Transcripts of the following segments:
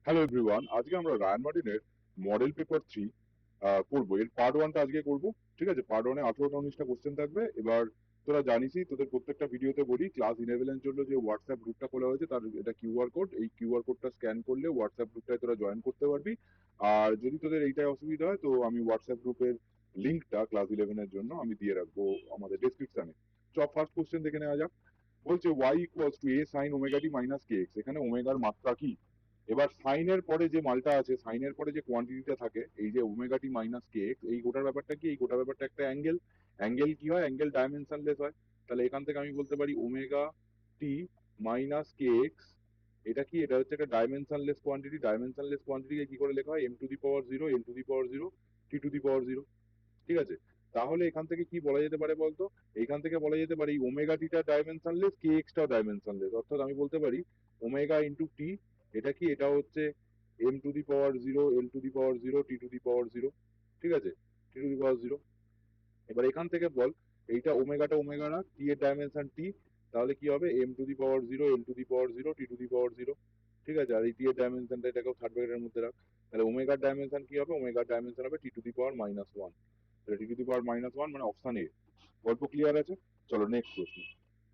Hello everyone, আজকে আমরা Ryan মার্টিনের মডেল পেপার 3 করবো। এর পার্ট 1টা আজকে করব। ঠিক আছে, পার্ট 1-এ 18টা 19টা কোশ্চেন থাকবে। এবার তোরা জানিসই, তোদের প্রত্যেকটা ভিডিওতে বলি ক্লাস 11 এর জন্য যে হোয়াটসঅ্যাপ গ্রুপটা খোলা হয়েছে তার এটা কিউআর কোড। এই কিউআর কোডটা স্ক্যান করলে হোয়াটসঅ্যাপ গ্রুপটায় তোরা জয়েন করতে পারবি। আর যদি তোদের এইটাই অসুবিধা হয় তো আমি হোয়াটসঅ্যাপ গ্রুপের লিঙ্কটা ক্লাস 11 এর জন্য আমি দিয়ে রাখবো আমাদের ডেসক্রিপশনে। চপ ফার্স্ট কোশ্চেন দেখে নেওয়া যাক। বলছে y equals to a sin omega t minus K x. এখানে ওমেগার মাত্রা কি? এবার সাইনের পরে যে মালটা আছে, সাইনের পরে যে কোয়ান্টিটিটা থাকে, এই যে ওমেগা টি মাইনাস কে এক্স, এই গোটার ব্যাপারটা কি? এই গোটা ব্যাপারটা একটা অ্যাঙ্গেল। অ্যাঙ্গেল কি হয়? অ্যাঙ্গেল ডাইমেনশনলেস হয়। তাহলে এখান থেকে আমি বলতে পারি ওমেগা টি মাইনাস কে এক্স, এটা কি? এটা হচ্ছে একটা ডাইমেনশনলেস কোয়ান্টিটি। ডাইমেনশনলেস কোয়ান্টিটিকে কি করে লেখা হয়? M to the power zero, N to the power zero, T to the power zero. ঠিক আছে, তাহলে এখান থেকে কি বলা যেতে পারে বলতো? এখান থেকে বলা যেতে পারে এই ওমেগা টিটা ডাইমেনশনলেস, কে এক্সটাও ডাইমেনশনলেস। অর্থাৎ আমি বলতে পারি ওমেগা ইন্টু টি, এটা কি? এটা হচ্ছে M to the power zero, L to the power zero, T to the power zero. ঠিক আছে, টি টু দি পাওয়ার জিরো। এবার এখান থেকে বল, এইটা ওমেগাটা ওমেগা না, টি এর ডাইমেনশন টি, তাহলে কি হবে? M to the power zero, L to the power zero, T to the power zero. ঠিক আছে, আর এই টি এর ডাইমেনশনটা এটাকেও থার্ড ব্র্যাকেটের মধ্যে রাখ। তাহলে ওমেগার ডাইমেনশন কি হবে? ওমেগার ডাইমেনশন হবে T to the power minus one. তাহলে T to the power minus one মানে অপশন এ। গল্প ক্লিয়ার আছে? চলো নেক্সট প্রশ্ন।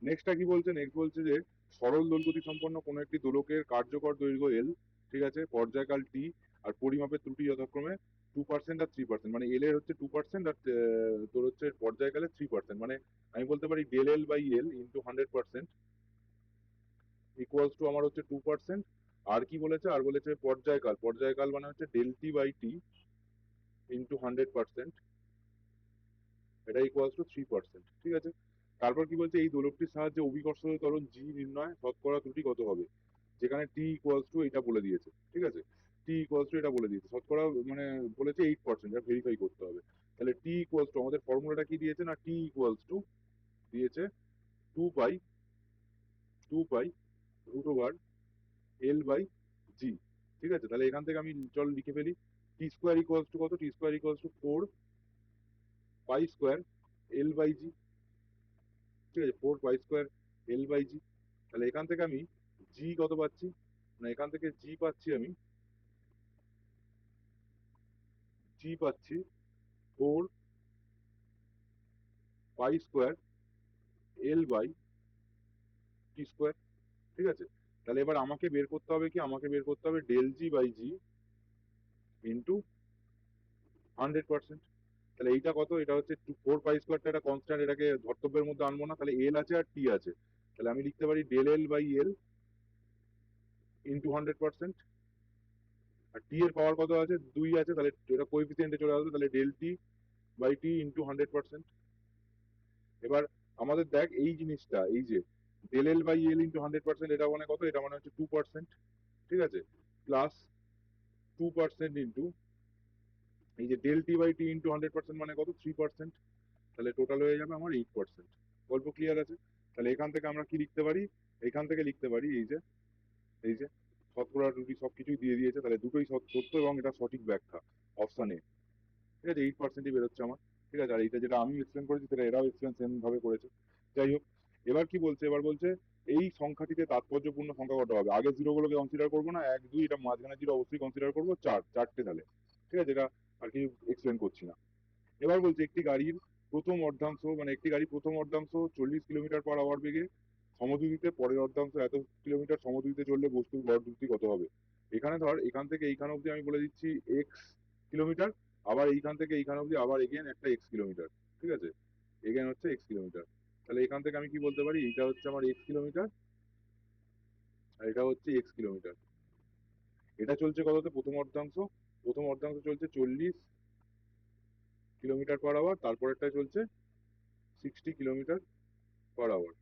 নেক্সটটা কি বলছে? নেক্সট বলছে যে সরল দোলগতি সম্পন্ন কোনো একটি দোলকের কার্যকর দৈর্ঘ্য এল, ঠিক আছে, পর্যায়কাল টি, আর পরিমাপের ত্রুটি যথাক্রমে 2% আর 3%। মানে এল এর হচ্ছে 2% আর তোর হচ্ছে পর্যায়কালে 3%। মানে আমি বলতে পারি del L by L into 100% equals to আমার হচ্ছে 2%। আর কি বলেছে? আর বলেছে পর্যায়কাল। পর্যায়কাল মানে হচ্ছে del T by T into 100%, এটা ইকুয়ালস টু 3%। ঠিক আছে, তারপর কি বলছে? এই দোলকটির সাহায্যে অভিকর্ষজ ত্বরণ জি নির্ণয়, শতকরা ত্রুটি কত হবে? যেখানে টি ইকুয়ালস টু এটা বলে দিয়েছে। ঠিক আছে, টি ইকুয়ালস টু এটা বলে দিয়েছে, শতকরা মানে বলেছে 8%, এটা ভেরিফাই করতে হবে। তাহলে টি ইকুয়ালস টু আমাদের ফর্মুলাটা কি দিয়েছে? না, টি ইকুয়ালস টু দিয়েছে 2 পাই, 2 পাই root over L by g. ঠিক আছে, তাহলে এখান থেকে আমি চল লিখে ফেলি। টি স্কোয়ার ইকুয়ালস টু কত? T square equals to 4 pi square L by g. ঠিক আছে, 4 পাই স্কোয়ার এল বাই জি। তাহলে এখান থেকে আমি জি কত পাচ্ছি? না, এখান থেকে জি পাচ্ছি 4 pi square L by T square. ঠিক আছে, তাহলে এবার আমাকে বের করতে হবে কি? আমাকে বের করতে হবে del g by g into 100%। তাহলে এইটা কত? এটা হচ্ছে 4 পাই স্কোয়ারটা একটা কনস্ট্যান্ট, এটাকে ধর্তব্যের মধ্যে আনবো না। তাহলে এল আছে আর টি আছে, তাহলে আমি লিখতে পারি del L by L into 100%। আর টি এর পাওয়ার কত আছে? 2 আছে, তাহলে এটা কোএফিসিয়েন্টে চলে আসবে, তাহলে del T by T into 100%। এবার আমাদের দেখ এই জিনিসটা, এই যে del L by L into 100%, এটা মানে কত? এটা মানে হচ্ছে 2%। ঠিক আছে, প্লাস 2% ইন্টু এই যে del T by T into 100% মানে কত? 3%। তাহলে টোটাল হয়ে যাবে আমার 8%। গল্প ক্লিয়ার আছে? তাহলে এখান থেকে আমরা কি লিখতে পারি? এখান থেকে লিখতে পারি এই যে শতকরা ত্রুটি সবকিছুই দিয়ে দিয়েছে, তাহলে দুটোই সত্য এবং এটা সঠিক ব্যাখ্যা, অপশন এ। ঠিক আছে, 8%ই বেরোচ্ছে আমার। ঠিক আছে, আর এইটা যেটা আমি এক্সপ্লেন করেছি সেটা এরাও এক্সপ্লেন সেম ভাবে করেছে। যাই হোক, এবার কি বলছে? এবার বলছে এই সংখ্যাটিতে তাৎপর্যপূর্ণ সংখ্যা কত হবে? আগে জিরো গুলোকে কনসিডার করবো না, 1 2, এটা মাঝখানে জিরো অবশ্যই কনসিডার করবো, চারটে তাহলে। ঠিক আছে, এটা আর কি এক্সপ্লেন করছি না। এবার বলছে একটি গাড়ির প্রথম অর্ধাংশ, মানে একটি গাড়ি প্রথম অর্ধাংশ 40 কিলোমিটার/আওয়ার বেগে সমদ্রুতিতে, পরের অর্ধাংশ এত কিলোমিটার সমদ্রুতিতে চললে বস্তুর গড় দ্রুতি কত হবে? এখানে ধর এখান থেকে এইখান অব্দি আমি বলে দিচ্ছি এক্স কিলোমিটার, আবার এইখান থেকে এইখান অব্দি আবার এগেন একটা এক্স কিলোমিটার। ঠিক আছে, এগেন হচ্ছে এক্স কিলোমিটার। তাহলে এখান থেকে আমি কি বলতে পারি? এটা হচ্ছে আমার এক্স কিলোমিটার আর এটা হচ্ছে এক্স কিলোমিটার। এটা চলছে কততে? প্রথম অর্ধাংশ চলছে 40 কিলোমিটার/আওয়ার, তারপরেরটা চলছে 60 কিলোমিটার/আওয়ার।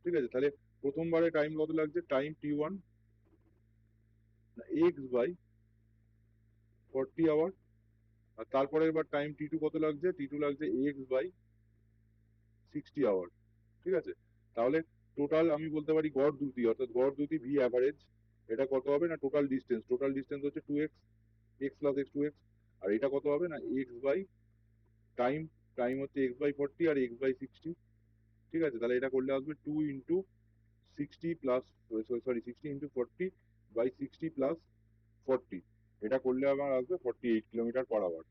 ঠিক আছে, তাহলে প্রথমবারে টাইম কত লাগছে? Time T one x by 40 hour. আর তারপরে এবার টাইম টি2 কত লাগছে? টি2 লাগছে এক্স বাই 60 আওয়ার। ঠিক আছে, তাহলে টোটাল আমি বলতে পারি গড় দ্রুতি, অর্থাৎ গড় দ্রুতি ভি অ্যাভারেজ, এটা কত হবে? না, টোটাল ডিস্টেন্স হচ্ছে 2x, x plus x 2x। আর এটা কত হবে? না, এক্স বাই টাইম, টাইম হচ্ছে এক্স বাই 40 আর এক্স বাই 60। ঠিক আছে, তাহলে এটা করলে আসবে 2 into 60 plus, sorry 60 into 40 by 60 plus 40, এটা করলে আমার আসবে 48 কিলোমিটার/আওয়ার।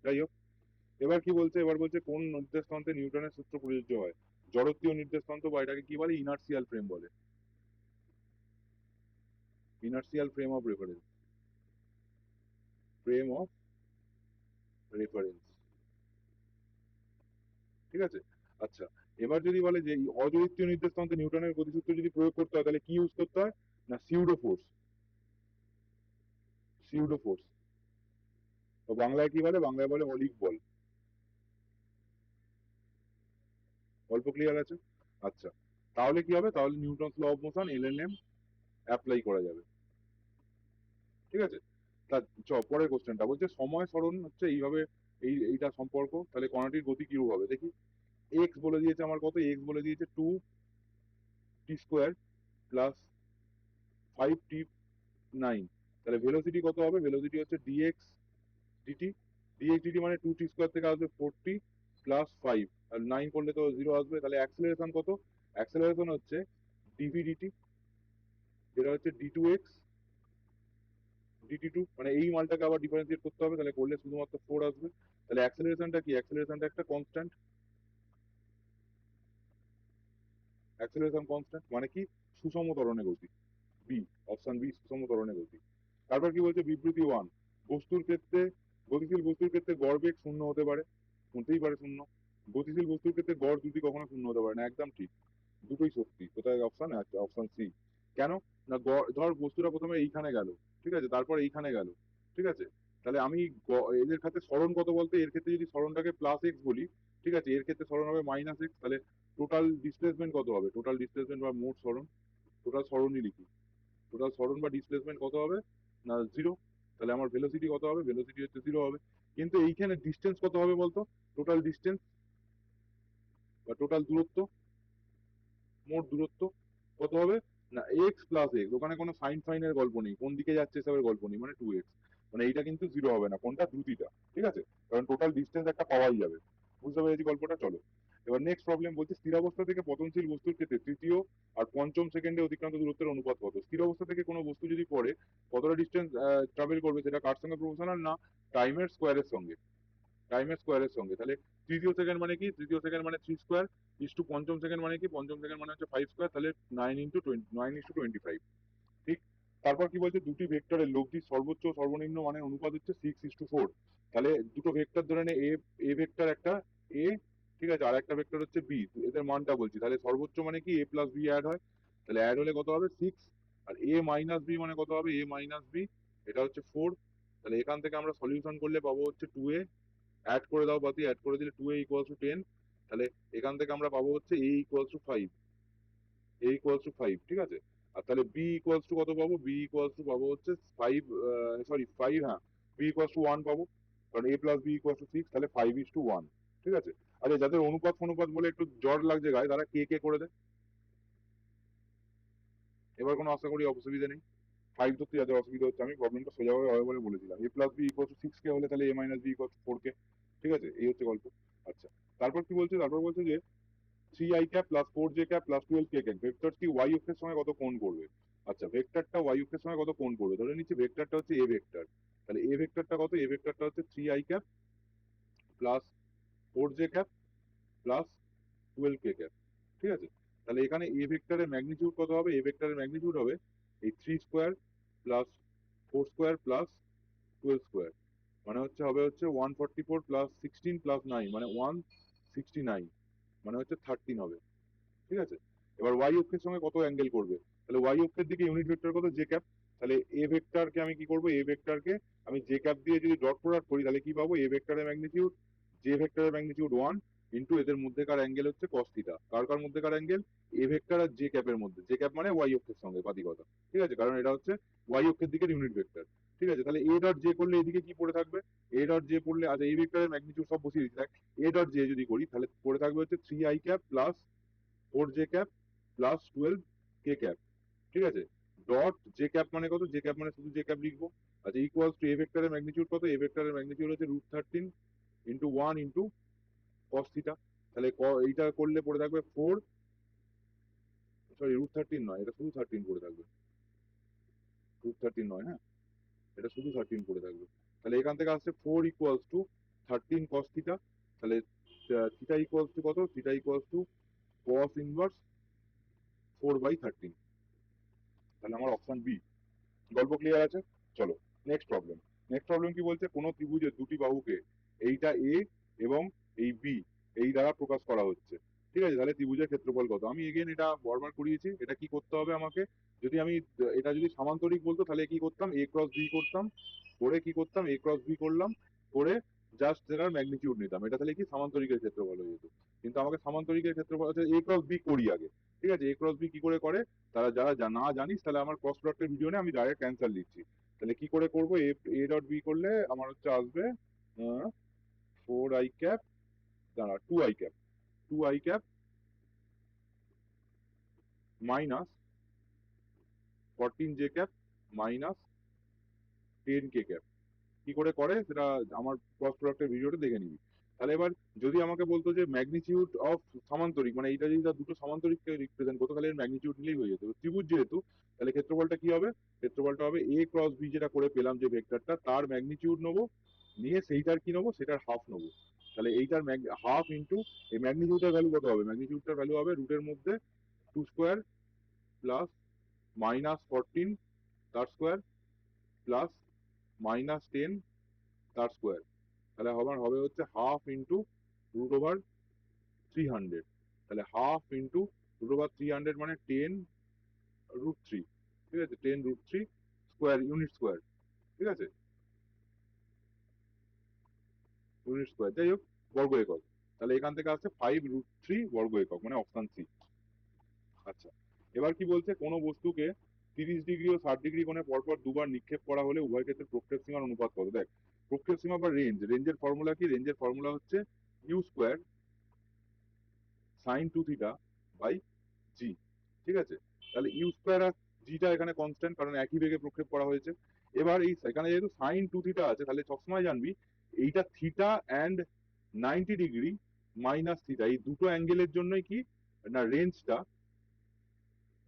যাই হোক, এবার কি বলছে, এবার বলছে কোন নির্দেশতন্ত্রে নিউটনের সূত্র প্রযোজ্য হয়। জড়ত্বীয় নির্দেশতন্ত্র বা এটাকে কি বলে, ইনার্সিয়াল ফ্রেম বলে, inertial frame of reference, frame of reference, ঠিক আছে। আচ্ছা, এবার যদি বলে যে অজড়িত নির্দেশতন্ত্রে নিউটনের গতিসূত্র যদি প্রয়োগ করতে হয় তাহলে কি ইউজ করতে হয়, না সিউডো ফোর্স, সিউডো ফোর্স, তো বাংলায় কি বলে, বাংলায় বলে অলিক বল। অল্প ক্লিয়ার আছে? আচ্ছা, তাহলে কি হবে, তাহলে Newton's law of motion LNM apply করা যাবে, ঠিক আছে। তার পরের কোশ্চেনটা বলছে সময় সরণ হচ্ছে এইভাবে, এইটা সম্পর্ক, তাহলে কণাটির গতি কিরূপ হবে দেখি। এক্স বলে দিয়েছে আমার কত, এক্স বলে দিয়েছে 2t² প্লাস 5t9, তাহলে ভেলোসিটি কত হবে, ভেলোসিটি হচ্ছে dx dt, dx dt মানে 2t² থেকে আসবে 4t প্লাস 5, আর 9 করলে তো 0 আসবে, তাহলে অ্যাক্সেলারেশন কত, অ্যাক্সেলারেশন হচ্ছে dv dt, যেটা হচ্ছে d2x dt2, মানে এই মালটাকে আবার ডিফারেন্সিয়েট করতে হবে, তাহলে করলে শুধুমাত্র 4 আসবে। তাহলে অ্যাক্সেলারেশনটা কি, অ্যাক্সেলারেশনটা একটা কনস্ট্যান্ট, অ্যাক্সেলারেশন কনস্ট্যান্ট মানে কি, সুষম ত্বরণে গতি, বি, অপশন বি সুষম ত্বরণে গতি। তারপর কি বলছে, বিবৃতি 1, বস্তুর ক্ষেত্রে, গতিশীল বস্তুর ক্ষেত্রে গড় বেগ শূন্য হতে পারে, হতেই পারে শূন্য। গতিশীল বস্তুর ক্ষেত্রে গড় দ্রুতি কখনো শূন্য হতে পারে না, একদম ঠিক, দুটোই সত্যি। কোথায় অপশন আছে, অপশন সি। কেন না, ধর বস্তুটা প্রথমে এইখানে গেল, ঠিক আছে, তারপর এইখানে গেল, ঠিক আছে, তাহলে আমি এদের ক্ষেত্রে সরণ কত বলতে, এর ক্ষেত্রে যদি সরণটাকে প্লাস এক্স বলি, ঠিক আছে, এর ক্ষেত্রে সরণ হবে মাইনাস এক্স, তাহলে টোটাল ডিসপ্লেসমেন্ট কত হবে, টোটাল ডিসপ্লেসমেন্ট বা মোট সরণ, টোটাল সরণই লিখি, টোটাল সরণ বা ডিসপ্লেসমেন্ট কত হবে, না 0, তাহলে আমার ভেলোসিটি কত হবে, ভেলোসিটি হচ্ছে 0 হবে। কিন্তু এইখানে ডিস্টেন্স কত হবে বলতো, টোটাল ডিস্টেন্স বা টোটাল দূরত্ব, মোট দূরত্ব কত হবে, না এক্স প্লাস এক্স, ওখানে কোনো সাইন ফাইনের গল্প নেই, কোন দিকে যাচ্ছে এসবের গল্প নেই, মানে 2x, মানে এইটা কিন্তু 0 হবে না, কোনটা, দ্রুতিটা, ঠিক আছে, কারণ টোটাল ডিস্টেন্স একটা পাওয়াই যাবে। বুঝতে পেরেছি গল্পটা, চলো এবার নেক্সট প্রবলেম বলছে স্থিরাবস্থা থেকে পতনশীল বস্তুর ক্ষেত্রে তৃতীয় আর পঞ্চম সেকেন্ডে অতিক্রান্ত দূরত্বের অনুপাত কত। স্থির অবস্থা থেকে কোনো বস্তু যদি পড়ে কতটা ডিস্টেন্স ট্রাভেল করবে, সেটা কার সঙ্গে প্রপোর্শনাল, না টাইমের স্কোয়ারের সঙ্গে, টাইমের স্কোয়ারের সঙ্গে। তাহলে তৃতীয় সেকেন্ড মানে কি, তৃতীয় সেকেন্ড মানে 3² ইস টু পঞ্চম সেকেন্ড মানে কি, পঞ্চম সেকেন্ড মানে হচ্ছে 5², তাহলে 9 × 20 9:25, ঠিক। তারপর কি বলছে, দুটি ভেক্টরের লব্ধির সর্বোচ্চ ও সর্বনিম্ন মানের অনুপাত হচ্ছে 6:4, তাহলে দুটো ভেক্টর ধরে নে, এ ভেক্টর একটা, এ, ঠিক আছে, আর একটা ভেক্টর হচ্ছে বি, এদের মানটা বলছি, তাহলে সর্বোচ্চ মানে কি, এ প্লাস বি অ্যাড হয়, তাহলে অ্যাড হলে কত হবে 6, আর এ মাইনাস বি মানে কত হবে, এ মাইনাস বি, এটা হচ্ছে 4, তাহলে এখান থেকে আমরা সলিউশন করলে পাবো হচ্ছে 2a, অ্যাড করে দাও বাতি, অ্যাড করে দিলে 2a = 10, তাহলে এখান থেকে আমরা পাবো হচ্ছে a = 5, a = 5, ঠিক আছে। আর তাহলে b = কত পাবো, b পাবো হচ্ছে 5, সরি 5, হ্যাঁ, b = 1 পাবো, কারণ a প্লাস b = 6, তাহলে 5:1, ঠিক আছে। আচ্ছা, যাদের অনুপাত ফনুপাত বলে একটু জ্বর লাগছে গায়ে, তারা কে কে করে দেয়, এবার কোনো আশা করি অসুবিধা নেই। 5 ধরতে যাদের অসুবিধা হচ্ছে, আমি প্রবলেমটা সোজাভাবে হবে বলে বলেছিলাম, a প্লাস b = 6k হলে তাহলে a মাইনাস b = 4k, ঠিক আছে, এই হচ্ছে গল্প। আচ্ছা, তারপর কি বলছে, তারপর বলছে যে 3i cap plus 4j cap plus 12k cap ভেক্টরটি y অক্ষের সঙ্গে কত কোণ করবে। আচ্ছা, ভেক্টরটা y অক্ষের সঙ্গে কত কোণ করবে, ধরে নিচ্ছি ভেক্টরটা হচ্ছে a ভেক্টর, তাহলে a ভেক্টরটা কত, a ভেক্টরটা হচ্ছে 3i cap plus 4j cap plus 12k cap, ঠিক আছে। তাহলে এখানে a ভেক্টরের ম্যাগনিটিউড কত হবে, a ভেক্টরের ম্যাগনিটিউড হবে এই 3² প্লাস 4² প্লাস 12², মানে হচ্ছে হবে হচ্ছে 144 প্লাস 16 প্লাস 9, মানে 169, মানে হচ্ছে 13 হবে, ঠিক আছে। এবার y অক্ষের সঙ্গে কত অ্যাঙ্গেল করবে, তাহলে y অক্ষের দিকে ইউনিট ভেক্টর কত, j ক্যাপ, তাহলে a ভেক্টরকে আমি কি করব, a ভেক্টরকে আমি j ক্যাপ দিয়ে যদি ডট প্রোডাক্ট করি তাহলে কি পাবো, a ভেক্টরের ম্যাগনিটিউড, j ভেক্টরের ম্যাগনিটিউড 1 ইনটু এদের মধ্যেকার অ্যাঙ্গেল হচ্ছে cos থিটা, কার কার মধ্যেকার অ্যাঙ্গেল, a ভেক্টর আর j ক্যাপের মধ্যে, j ক্যাপ মানে y অক্ষের সঙ্গে পাতিকতা, ঠিক আছে, কারণ এটা হচ্ছে y অক্ষের দিকের ইউনিট ভেক্টর, ঠিক আছে। তাহলে a ডট j করলে এদিকে কি পড়ে থাকবে, a ডট j পড়লে, আচ্ছা এই ভেক্টরের ম্যাগনিটিউড সব বসিয়ে দিচ্ছি, দেখ a ডট j যদি করি তাহলে পড়ে থাকবে হচ্ছে 3i cap plus 4j cap plus 12k cap, ঠিক আছে। ডট জে ক্যাপ মানে কত, জে ক্যাপ মানে শুধু জে ক্যাপ লিখবো। আচ্ছা, ইকুয়ালস টু এ ভেক্টরের ম্যাগনিটিউড কত, এ ভেক্টরের ম্যাগনিটিউড হচ্ছে √13 ইন্টু 1 ইন্টু cos থিটা, তাহলে এইটা করলে পড়ে থাকবে 4, সরি √13 নয়, এটা শুধু 13 পড়ে থাকবে, √13 নয়, হ্যাঁ এটা শুধু 13 পড়ে থাকবে। তাহলে এখান থেকে আসছে 4 ইকুয়ালস টু 13 cos থিটা। তাহলে থিটা ইকুয়ালস টু কত? Theta equals to cos inverse 4/13। তাহলে আমার অপশন বি। গল্প ক্লিয়ার আছে? চলো নেক্সট প্রবলেম। নেক্সট প্রবলেম কি বলছে? কোন ত্রিভুজের দুটি বাহুকে, এইটা এ এবং এই বি, এই দ্বারা প্রকাশ করা হচ্ছে। ঠিক আছে, তাহলে ত্রিভুজের ক্ষেত্রফল কত? আমি এগেন এটা বর্বার করিয়েছি। এটা কি করতে হবে আমাকে? যদি আমি এটা যদি সামান্তরিক বলতো তাহলে কি করতাম? এ ক্রস বি করতাম, করে কি করতাম? এ ক্রস বি করলাম, করে জাস্ট এটার ম্যাগনিটিউড নিতাম। এটা তাহলে কি সামান্তরিকের ক্ষেত্রফল হয়ে যেত। কিন্তু আমাকে সামান্তরিকের ক্ষেত্রফল হচ্ছে এ ক্রস বি করি আগে। ঠিক আছে, এ ক্রস বি কি করে করে? তারা যারা না জানিস তাহলে আমার ক্রস প্রোডাক্টের ভিডিও নিয়ে আমি ডাইরেক্ট অ্যান্সার লিখছি। তাহলে কি করে করবো? এ ডট বি করলে আমার হচ্ছে আসবে 4i ক্যাপ, দাঁড়া 2i cap, 2i cap minus 14j cap minus 10k cap. কি করে করে সেটা আমার ক্রস প্রোডাক্টের ভিডিওটা দেখে নিবি। তাহলে এবার যদি আমাকে বলতো যে ম্যাগনিটিউড অফ সামান্তরিক, মানে এইটা যদি দুটো সামান্তরিককে রিপ্রেজেন্ট করতো তাহলে এর ম্যাগনিটিউড নিলেই হয়ে যেত। ত্রিভুজ যেহেতু, তাহলে ক্ষেত্রফলটা কি হবে? ক্ষেত্রফলটা হবে এ ক্রস বি, যেটা করে পেলাম যে ভেক্টরটা, তার ম্যাগনিটিউড নেবো, নিয়ে সেইটার কি নেবো? সেটার হাফ নেবো। তাহলে এইটার হাফ ইন্টু এই ম্যাগনিটিউডের ভ্যালু কত হবে? ম্যাগনিটিউডটার ভ্যালু হবে রুটের মধ্যে 2² প্লাস -14 তার স্কোয়ার প্লাস -10 তার স্কোয়ার। তাহলে আমার হবে হচ্ছে হাফ ইন্টু √300। তাহলে হাফ ইন্টু √300 মানে 10√3। ঠিক আছে, 10√3 স্কোয়ার, ইউনিট স্কোয়ার। ঠিক আছে, ইউনিট স্কোয়ার, যাই হোক বর্গ একক। তাহলে এখান থেকে আসছে 5√3 বর্গ একক, মানে অপশন সি। আচ্ছা, এবার কি বলছে? কোনো বস্তুকে 30 ডিগ্রি ও 60 ডিগ্রি কোণে পরপর দুবার নিক্ষেপ করা হলে উভয় ক্ষেত্রে প্রক্ষেপ সীমার অনুপাত কত? দেখ, প্রক্ষেপ সীমা বা রেঞ্জের ফর্মুলা কি? রেঞ্জের ফর্মুলা হচ্ছে u² sin 2θ/g। ঠিক আছে, তাহলে u² আর জিটা এখানে কনস্ট্যান্ট, কারণ একই বেগে প্রক্ষেপ করা হয়েছে। এবার এই এখানে যেহেতু sin 2θ আছে, তাহলে সবসময় জানবি এইটা theta and 90 degree minus theta, এই দুটো অ্যাঙ্গেলের জন্যই কি না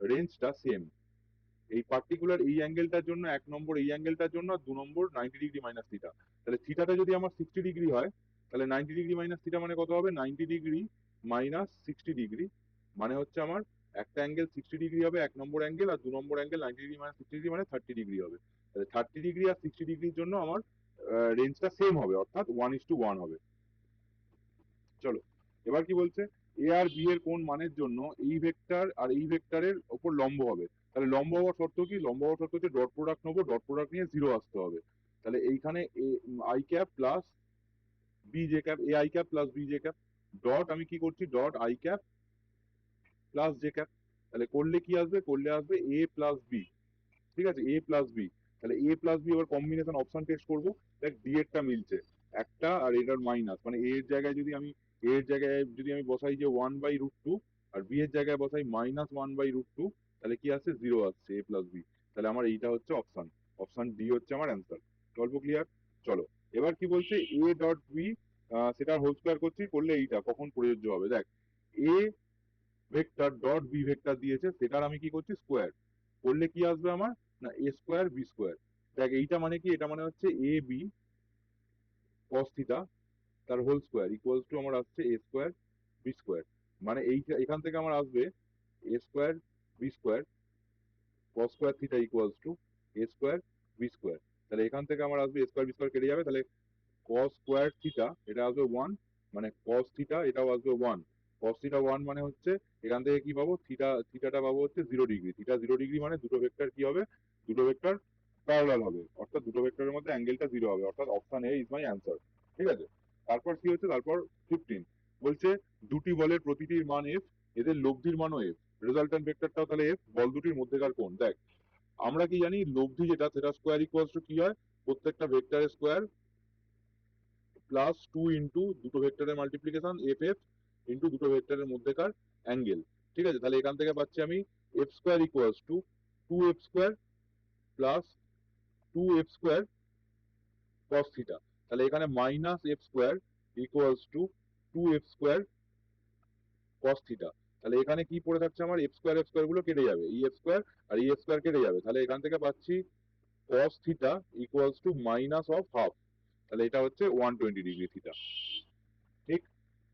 রেঞ্জটা সেম। এই পার্টিকুলার এই অ্যাঙ্গেলটার জন্য 1 নম্বর, এই অ্যাঙ্গেলটার জন্য 2 নম্বর 90 ডিগ্রি মাইনাস থিটা। তাহলে থিটাটা যদি আমার 60 ডিগ্রি হয়, তাহলে 90 ডিগ্রি মাইনাস থিটা মানে কত হবে? 90 ডিগ্রি মাইনাস 60 ডিগ্রি, মানে হচ্ছে আমার একটা অ্যাঙ্গেল 60 ডিগ্রি হবে 1 নম্বর অ্যাঙ্গেল, আর 2 নম্বর অ্যাঙ্গেল 90 ডিগ্রি মাইনাস 60 ডিগ্রি মানে 30 ডিগ্রি হবে। তাহলে 30 ডিগ্রি আর 60 ডিগ্রির জন্য আমার রেঞ্জটা সেম হবে, অর্থাৎ 1:1 হবে। চলো, এবার কি বলছে? এ আর বি এর কোন মানের জন্য এই ভেক্টর আর এই ভেক্টরের ওপর লম্ব হবে। তাহলে লম্ব হওয়ার শর্ত কি? লম্ব হওয়ার শর্ত হচ্ছে ডট প্রোডাক্ট নেবো, ডট প্রোডাক্ট নিয়ে 0 আসতে হবে। তাহলে এইখানে i cap plus b/j cap, ai cap plus b/j cap, dot আমি কি করছি? Dot i cap plus j cap. তাহলে করলে কি আসবে? করলে আসবে a প্লাস বি। ঠিক আছে, এ প্লাস বি। তাহলে এ প্লাস বি এবার কম্বিনেশন অপশন টেস্ট করবো। দেখ ডি এরটা মিলছে একটা, আর এটার মাইনাস, মানে এ এর জায়গায় যদি আমি বসাই যে 1/√2, আর বি এর জায়গায় বসাই -1/√2, তাহলে কি আসছে? 0 আসছে, এ প্লাস বি। তাহলে আমার এইটা হচ্ছে অপশন, অপশন ডি হচ্ছে আমার অ্যান্সার। গল্প ক্লিয়ার? চলো, এবার কি বলছে? এ ডট বি সেটা হোল স্কোয়ার করছি, করলে এইটা কখন প্রযোজ্য হবে? দেখ, A vector dot B vector দিয়েছে, সেটার আমি কি করছি? স্কোয়ার করলে কি আসবে আমার? না a²b²। দেখ এইটা মানে কি? এটা মানে হচ্ছে এ বি cos থিটা তার হোল স্কোয়ার ইকুয়ালস টু আমার আসছে a²b²। মানে এইটা এখান থেকে আমার আসবে a²b² cos² theta equals to a²b²। তাহলে এখান থেকে আমার আসবে a²b² কেটে যাবে, তাহলে cos² থিটা এটা আসবে 1, মানে cos থিটা এটাও আসবে 1। cos থিটা 1 মানে হচ্ছে এখান থেকে কি পাবো? থিটাটা পাবো হচ্ছে 0 ডিগ্রি। থিটা 0 ডিগ্রি মানে দুটো ভেক্টর কি হবে? দুটো ভেক্টর প্যারালাল হবে, অর্থাৎ দুটো ভেক্টরের মধ্যে অ্যাঙ্গেলটা 0 হবে, অর্থাৎ option A is my answer. ঠিক আছে, তারপর কি হচ্ছে? তারপর 15 বলছে দুটি বলের প্রতিটির মান f, এদের লব্ধির মানও f, রেজাল্টেন্ট ভেক্টরটাও তাহলে f, বল দুটির মধ্যেকার কোণ। দেখ, আমরা কি জানি? লব্ধি যেটা সেটা স্কোয়ার ইকুয়ালস টু কি হয়? প্রত্যেকটা ভেক্টরের স্কোয়ার প্লাস 2 ইন্টু দুটো ভেক্টরের মাল্টিপ্লিকেশন এফ ইন্টু দুটো ভেক্টরের মধ্যেকার অ্যাঙ্গেল। ঠিক আছে, তাহলে এখান থেকে পাচ্ছি আমি f² equals to 2f² plus 2f² cos theta. তাহলে এখানে -f² equals to 2f² cos theta. তাহলে এখানে কি পড়ে থাকছে আমার এফ স্কোয়ার গুলো কেটে যাবে, ই এফ স্কোয়ার আর ই এফ স্কোয়ার কেটে যাবে, তাহলে এখান থেকে পাচ্ছি cos theta equals to minus of half, তাহলে এটা হচ্ছে 120 ডিগ্রি থিটা। ঠিক,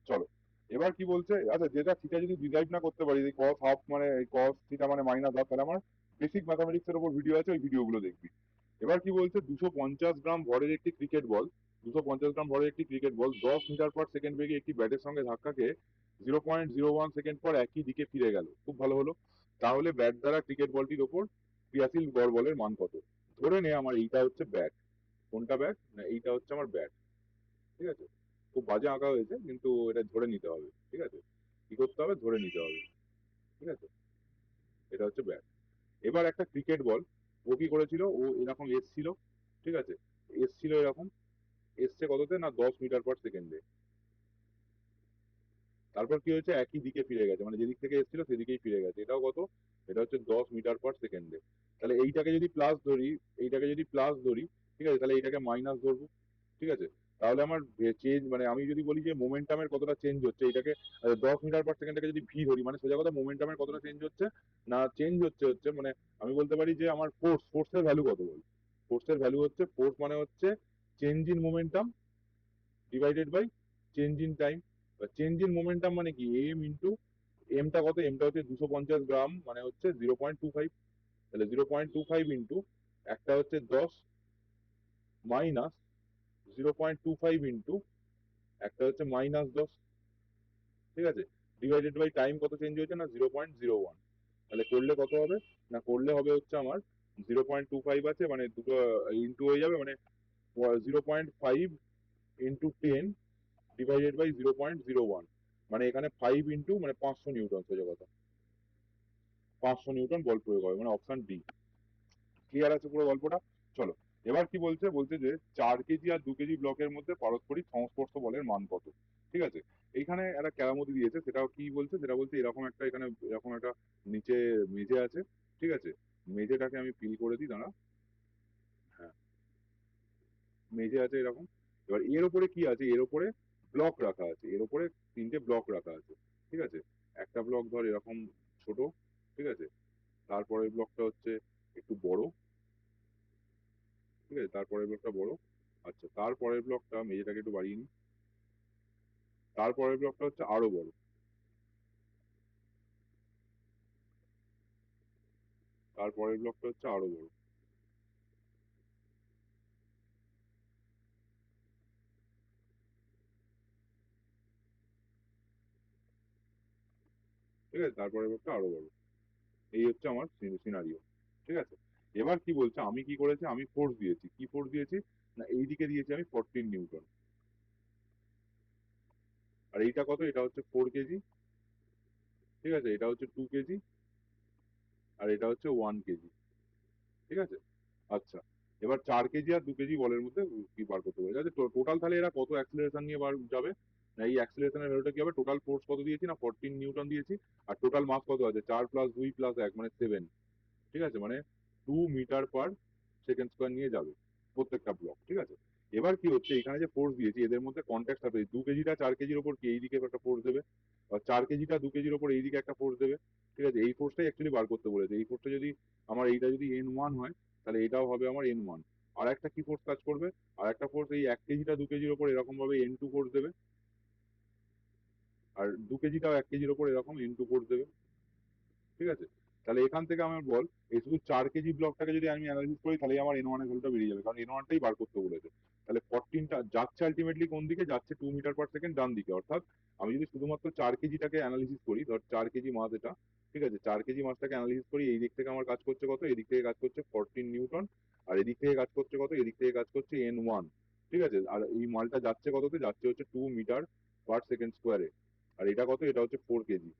চলো এবার কি বলছে, আচ্ছা যেটা থিটা যদি ডিরাইভ না করতে পারি, cos হাফ মানে cos থিটা মানে মাইনাস হাফ, তাহলে আমার বেসিক ম্যাথামেটিক্স এর উপর ভিডিও আছে, ওই ভিডিওগুলো দেখবি। এবার কি বলছে, 250 গ্রাম ভরের একটি ক্রিকেট বল, 250 গ্রাম ভরের একটি ক্রিকেট বল 10 মিটার/সেকেন্ড বেগে একটি ব্যাটের সঙ্গে ধাক্কা খেয়ে 0.01 সেকেন্ড পর একই দিকে ফিরে গেল। খুব ভালো হলো। তাহলে ব্যাট দ্বারা ক্রিকেট বলটির ওপর ক্রিয়াশীল গড় বলের মান কত? ধরে নে আমার এইটা হচ্ছে ব্যাট, কোনটা ব্যাট না এইটা হচ্ছে আমার ব্যাট, ঠিক আছে? খুব বাজে আঁকা হয়েছে কিন্তু এটা ধরে নিতে হবে, ঠিক আছে? কি করতে হবে, ধরে নিতে হবে, ঠিক আছে? এটা হচ্ছে ব্যাট। এবার একটা ক্রিকেট বল, ও কি করেছিল, ও এরকম এসছিল, ঠিক আছে? এসছিল এরকম, এসছে কততে না 10 মিটার/সেকেন্ডে। তারপর কি হয়েছে, একই দিকে ফিরে গেছে, মানে যেদিক থেকে এসেছিল সেদিকেই ফিরে গেছে। এটাও কত, এটা হচ্ছে 10 মিটার/সেকেন্ডে। তাহলে এইটাকে যদি প্লাস ধরি, এইটাকে যদি প্লাস ধরি, ঠিক আছে, তাহলে এইটাকে মাইনাস ধরবো, ঠিক আছে? তাহলে আমার চেঞ্জ, মানে আমি যদি বলি যে মোমেন্টামের কতটা চেঞ্জ হচ্ছে, এটাকে 10 মিটার/সেকেন্ডকে যদি ভি ধরি, মানে সোজা কথা মোমেন্টামের কতটা চেঞ্জ হচ্ছে না, চেঞ্জ হচ্ছে হচ্ছে মানে আমি বলতে পারি যে আমার ফোর্সের ভ্যালু কত বল, ফোর্সের ভ্যালু হচ্ছে, ফোর্স মানে হচ্ছে change in momentum divided by change in time. Change in momentum মানে কি, এম ইন্টু এমটা কত, এমটা হচ্ছে 250 গ্রাম, মানে হচ্ছে 0.25, তাহলে 0.25 ইন্টু একটা হচ্ছে 10 মাইনাস 0.25 ইন্টু একটা হচ্ছে -10, ঠিক আছে, ডিভাইডেড বাই টাইম কত চেঞ্জ হয়েছে না 0.01। তাহলে করলে কত হবে না, করলে হবে হচ্ছে আমার 0.25 আছে, মানে দুটো ইন্টু হয়ে যাবে, মানে 0.5 ইন্টু 10 ডিভাইডেড বাই 0.01, মানে এখানে 5 ইন্টু মানে 500 নিউটন, সোজা কথা 500 নিউটন বল প্রয়োগ হবে, মানে অপশন ডি। ক্লিয়ার আছে পুরো গল্পটা? চলো এবার কি বলছে, বলছে যে 4 কেজি আর 2 কেজি ব্লকের মধ্যে পারস্পরিক সংস্পর্শ বলের মান কত? ঠিক আছে, এইখানে একটা কেরামতি দিয়েছে, সেটাও কি বলছে, সেটা বলছে এরকম একটা, এখানে এরকম একটা নিচে মেঝে আছে, ঠিক আছে? মেঝেটাকে আমি ফিল করে দিই, দাঁড়া। হ্যাঁ, মেঝে আছে এরকম। এবার এর উপরে কি আছে, এর উপরে ব্লক রাখা আছে, এর উপরে 3টে ব্লক রাখা আছে, ঠিক আছে? একটা ব্লক ধর এরকম ছোট, ঠিক আছে? তারপরের ব্লকটা হচ্ছে একটু বড়, ঠিক আছে? তারপরের ব্লকটা বড়। আচ্ছা, তারপরের ব্লকটা, মেঝেটাকে একটু বাড়িয়ে নিই, তারপরের ব্লকটা হচ্ছে আরো বড়, তারপরের ব্লকটা হচ্ছে আরো বড়, ঠিক আছে? তারপরের ব্লকটা আরো বড়। এই হচ্ছে আমার সিনারিও, ঠিক আছে? এবার কি বলছে, আমি কি করেছি, আমি ফোর্স দিয়েছি, কি ফোর্স দিয়েছি না এইদিকে দিয়েছি আমি 14 নিউটন, আর এইটা কত, এটা হচ্ছে 4 কেজি, ঠিক আছে? এটা হচ্ছে 2 কেজি, আর এটা হচ্ছে 1 কেজি, ঠিক আছে? আচ্ছা, এবার 4 কেজি আর 2 কেজি বলের মধ্যে কি বার করতে বলেছে, আচ্ছা টোটাল তাহলে এরা কত অ্যাক্সিলারেশন নিয়ে যাবে না, এই অ্যাক্সিলারেশনের ভ্যালুটা কি হবে, টোটাল ফোর্স কত দিয়েছি না 14 নিউটন দিয়েছি, আর টোটাল মাস কত আছে 4+2+1 মানে 7, ঠিক আছে? মানে 2 মিটার/সেকেন্ড স্কোয়ার নিয়ে যাবে প্রত্যেকটা ব্লক, ঠিক আছে? এবার কি হচ্ছে, এখানে যে ফোর্স দিয়েছি এদের মধ্যে কন্ট্যাক্ট থাকবে, 2 কেজিটা 4 কেজির ওপর কি এইদিকে একটা ফোর্স দেবে, আর 4 কেজিটা 2 কেজির ওপর এইদিকে একটা ফোর্স দেবে, ঠিক আছে? এই ফোর্সটাই অ্যাকচুয়ালি বার করতে বলেছে। এই ফোর্সটা যদি আমার এইটা যদি N1 হয়, তাহলে এটাও হবে আমার N1। আর একটা কি ফোর্স কাজ করবে, আর একটা ফোর্স এই 1 কেজিটা 2 কেজির ওপর এরকম ভাবে N2 ফোর্স দেবে, আর 2 কেজিটাও 1 কেজির ওপর এরকম N2 ফোর্স দেবে, ঠিক আছে? তাহলে এখান থেকে আমার বল, এই শুধু 4 কেজি ব্লকটাকে যদি আমি অ্যানালাইসিস করি, তাহলে আমার N1 এর ভ্যালুটা বেরিয়ে যাবে, কারণ N1টাই বার করতে বলেছে। তাহলে 14টা যাচ্ছে আলটিমেটলি কোন দিকে যাচ্ছে, 2 মিটার/সেকেন্ড ডান দিকে। অর্থাৎ আমি যদি শুধুমাত্র 4 কেজিটাকে অ্যানালিসিস করি, ধর 4 কেজি মাস এটা, ঠিক আছে? 4 কেজি মাসটাকে অ্যানালিসিস করি, এই দিক থেকে আমার কাজ করছে কত, এদিক থেকে কাজ করছে 14 নিউটন, আর এদিক থেকে কাজ করছে কত, এদিক থেকে কাজ করছে N1, ঠিক আছে? আর এই মালটা যাচ্ছে কততে, যাচ্ছে হচ্ছে 2 মিটার/সেকেন্ড স্কোয়ারে, আর এটা কত, এটা হচ্ছে 4 কেজি,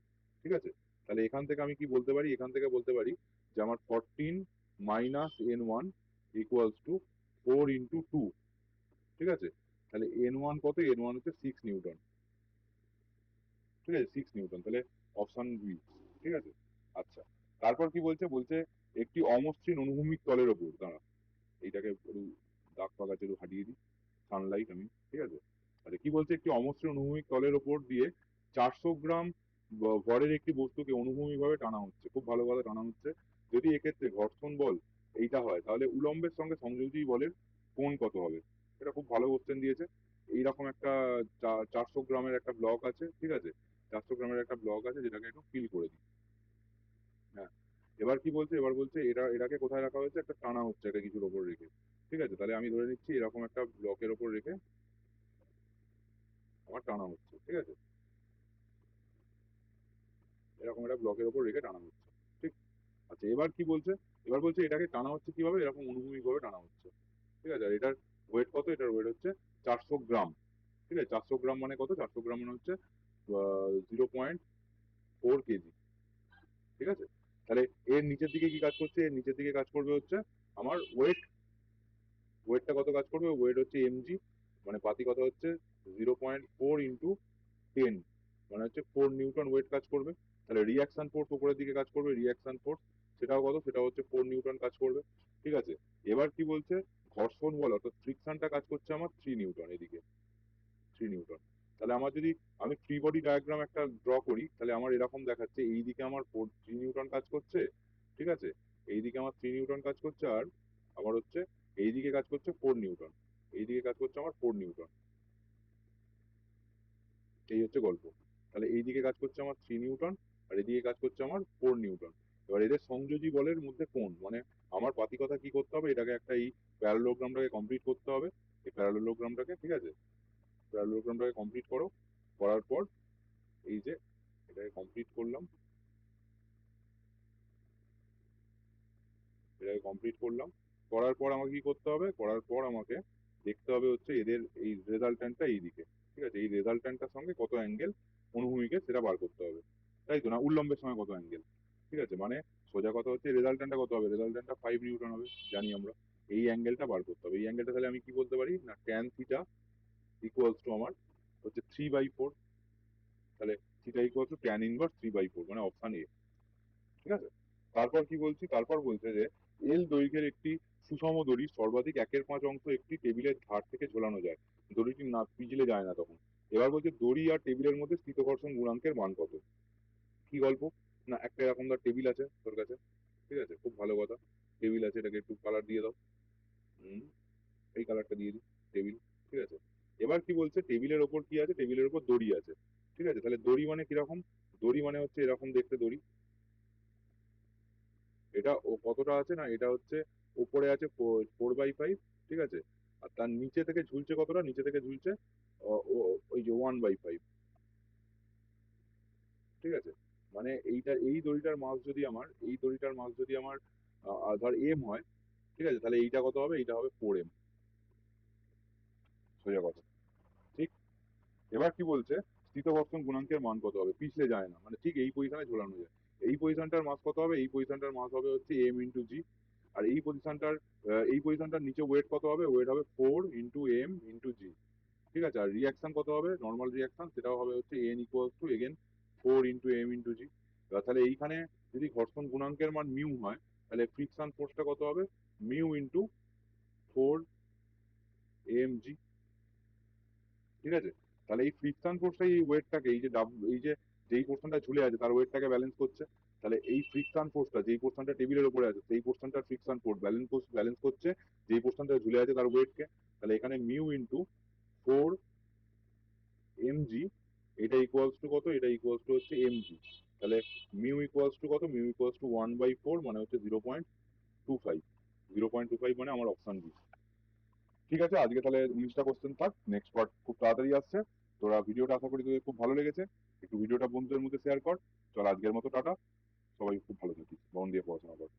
ঠিক আছে? তাহলে এখান থেকে আমি কি বলতে পারি, এখান থেকে বলতে পারি যে আমার 14 মাইনাস N1 ইকুয়ালস টু 4 × 2, ঠিক আছে? তাহলে N1 কত, N1 হচ্ছে 6 নিউটন, ঠিক আছে? 6 নিউটন, তাহলে অপশন বি, ঠিক আছে? আচ্ছা, তারপর কি বলছে, বলছে একটি অমসৃণ অনুভূমিক তলের ওপর, দাঁড়া এইটাকে একটু দাগ পাকাচ্ছে, একটু হাঁটিয়ে দিই, সানলাইট আমি, ঠিক আছে? আচ্ছা, কি বলছে, একটি অমসৃণ অনুভূমিক তলের ওপর দিয়ে 400 গ্রাম ভরের একটি বস্তুকে অনুভূমিকভাবে টানা হচ্ছে, খুব ভালো কথা টানা হচ্ছে। যদি এক্ষেত্রে ঘর্ষণ বল এইটা হয়, তাহলে উলম্বের সঙ্গে সংযোজী বলের কোণ কত হবে? এটা খুব ভালো কোশ্চেন দিয়েছে। এইরকম একটা 400 গ্রামের একটা ব্লক আছে, ঠিক আছে, 400 গ্রামের একটা ব্লক আছে, যেটাকে একটু ফিল করে দিই। হ্যাঁ, এবার কি বলছে, এবার বলছে এটাকে কোথায় রাখা হয়েছে, একটা টানা হচ্ছে একটা কিছুর ওপর রেখে। ঠিক আছে, তাহলে আমি ধরে নিচ্ছি এরকম একটা ব্লকের ওপর রেখে আমার টানা হচ্ছে, ঠিক আছে, এরকম একটা ব্লকের ওপর রেখে টানা হচ্ছে। ঠিক। আচ্ছা, এবার কি বলছে, এবার বলছে এটাকে টানা হচ্ছে কিভাবে, এরকম অনুভূমিক ভাবে টানা হচ্ছে। ঠিক আছে, আর এটার ওয়েট কত, এটার ওয়েট হচ্ছে 400 গ্রাম। ঠিক আছে, 400 গ্রাম মানে কত, 400 গ্রাম মানে হচ্ছে 0.4 কেজি। ঠিক আছে, তাহলে এর নিচের দিকে কি কাজ করছে, এর নিচের দিকে কাজ করবে হচ্ছে আমার ওয়েট। ওয়েটটা কত কাজ করবে, ওয়েট হচ্ছে এমজি, মানে পাতি কথা হচ্ছে 0.4 × 10, মানে হচ্ছে 4 নিউটন ওয়েট কাজ করবে। তাহলে রিয়াকশন ফোর্স উপরের দিকে কাজ করবে, রিয়াকশন ফোর্স সেটাও কত, সেটা হচ্ছে 4 নিউটন কাজ করবে। ঠিক আছে, এবার কি বলছে, ঘর্ষণ বল অর্থাৎ ফ্রিকশনটা কাজ করছে আমার 3 নিউটন, এদিকে 3 নিউটন। তাহলে আমার যদি আমি ফ্রি বডি ডায়াগ্রাম একটা ড্র করি, তাহলে আমার এরকম দেখাচ্ছে, এইদিকে আমার 3 নিউটন কাজ করছে, ঠিক আছে, এইদিকে আমার 3 নিউটন কাজ করছে, আর আমার হচ্ছে এইদিকে কাজ করছে 4 নিউটন, এইদিকে কাজ করছে আমার 4 নিউটন। এই হচ্ছে গল্প। তাহলে এইদিকে কাজ করছে আমার 3 নিউটন, আর এদিকে কাজ করছে আমার 4 নিউটন। এবার এদের সংযোজী বলের মধ্যে কোণ, মানে আমার পাতিকথা কি করতে হবে, এটাকে একটা এই প্যারালোগ্রামটাকে কমপ্লিট করতে হবে, এই প্যারালোগ্রামটাকে, ঠিক আছে, প্যারালোগ্রামটাকে কমপ্লিট করো। করার পর এই যে এটাকে কমপ্লিট করলাম, এটাকে কমপ্লিট করলাম, করার পর আমাকে কি করতে হবে, করার পর আমাকে দেখতে হবে হচ্ছে এদের এই রেজাল্ট্যান্টটা এইদিকে। ঠিক আছে, এই রেজাল্ট্যান্টটার সঙ্গে কত অ্যাঙ্গেল অনুভূমিকে সেটা বার করতে হবে, তাই তো না, উল্লম্বের সঙ্গে কত অ্যাঙ্গেল। ঠিক আছে, মানে সোজা কথা হচ্ছে রেজাল্ট্যান্টটা কত হবে, রেজাল্ট্যান্টটা 5 নিউটন হবে, জানি আমরা। এই অ্যাঙ্গেলটা বার করতে হবে, এই অ্যাঙ্গেলটা তাহলে আমি কি বলতে পারি না, ট্যান থিটা ইকুয়ালস টু আমার হচ্ছে 3/4। তাহলে theta equals to tan inverse 3/4, মানে অপশন এ। ঠিক আছে, তারপর কি বলছি, তারপর বলছে যে এল দৈর্ঘ্যের একটি সুষম দড়ি সর্বাধিক 1/5 অংশ একটি টেবিলের ধার থেকে ঝোলানো যায়, দড়িটি না পিছলে যায় না তখন। এবার বলছে দড়ি আর টেবিলের মধ্যে স্থিতকর্ষণ গুণাঙ্কের মান কত। কি গল্প, না একটা এরকম ধর টেবিল আছে তোর কাছে, ঠিক আছে, খুব ভালো কথা, টেবিল আছে, এটাকে একটু কালার দিয়ে দাও। হুম, এই কালারটা দিয়ে দিই, টেবিল। ঠিক আছে, এবার কি বলছে, টেবিলের ওপর কি আছে, টেবিলের ওপর দড়ি আছে। ঠিক আছে, তাহলে দড়ি মানে কিরকম, দড়ি মানে হচ্ছে এরকম দেখতে দড়ি। এটা ও কতটা আছে না, এটা হচ্ছে উপরে আছে 4/5, ঠিক আছে, আর তার নিচে থেকে ঝুলছে কতটা, নিচে থেকে ঝুলছে ওই যে 1/5। ঠিক আছে, মানে এইটা এই দড়িটার মাস যদি আমার, এই দড়িটার মাস যদি আমার ধর এম হয়, ঠিক আছে, তাহলে এইটা কত হবে, এইটা হবে 4M, সোজা কথা। ঠিক। এবার কি বলছে, স্থিতকর্ষণ গুণাঙ্কের মান কত হবে, পিছলে যায় না, মানে ঠিক এই পজিশনে ঝোলানো যায়। এই পজিশনটার মাস কত হবে, এই পজিশনটার মাস হবে হচ্ছে M × G। আর এই পজিশনটার নিচে ওয়েট কত হবে, ওয়েট হবে 4 × M × G। ঠিক আছে, আর রিয়াকশন কত হবে, নর্মাল রিয়াকশন সেটাও হবে হচ্ছে N equals to again 4 × M × G। তাহলে এইখানে যদি ঘর্ষণ গুণাঙ্কের মান মিউ হয়, তাহলে ফ্রিকশন ফোর্সটা কত হবে, μ × 4 mg। ঠিক আছে, তাহলে এই ফ্রিকশন ফোর্সটা এই ওয়েটটাকে, এই যে এই যে যেই পোর্শনটা ঝুলে আছে তার ওয়েটটাকে ব্যালেন্স করছে। তাহলে এই ফ্রিকশন ফোর্সটা যেই পোর্শনটা টেবিলের উপরে আছে সেই পোর্শনটার ফ্রিকশন ফোর্স ব্যালেন্স করছে যেই পোর্শনটা ঝুলে আছে তার ওয়েটকে। তাহলে এখানে μ × 4 mg, এটা ইকুয়ালস টু কত, এটা ইকুয়ালস টু হচ্ছে mg। তাহলে ইকুয়ালস টু কত, ইকুয়ালস টু 1/4, মানে হচ্ছে 0.25। 0.25 মানে আমার অপশন বি। ঠিক আছে, আজকে তাহলে 19টা কোশ্চেন থাক, নেক্সট পার্ট খুব তাড়াতাড়ি আসছে। তোরা ভিডিওটা আশা করি তোদের খুব ভালো লেগেছে, একটু ভিডিওটা বন্ধুদের মধ্যে শেয়ার কর। চল আজকের মতো টাটা, সবাই খুব ভালো থাকিস, মন দিয়ে পড়াশোনা কর।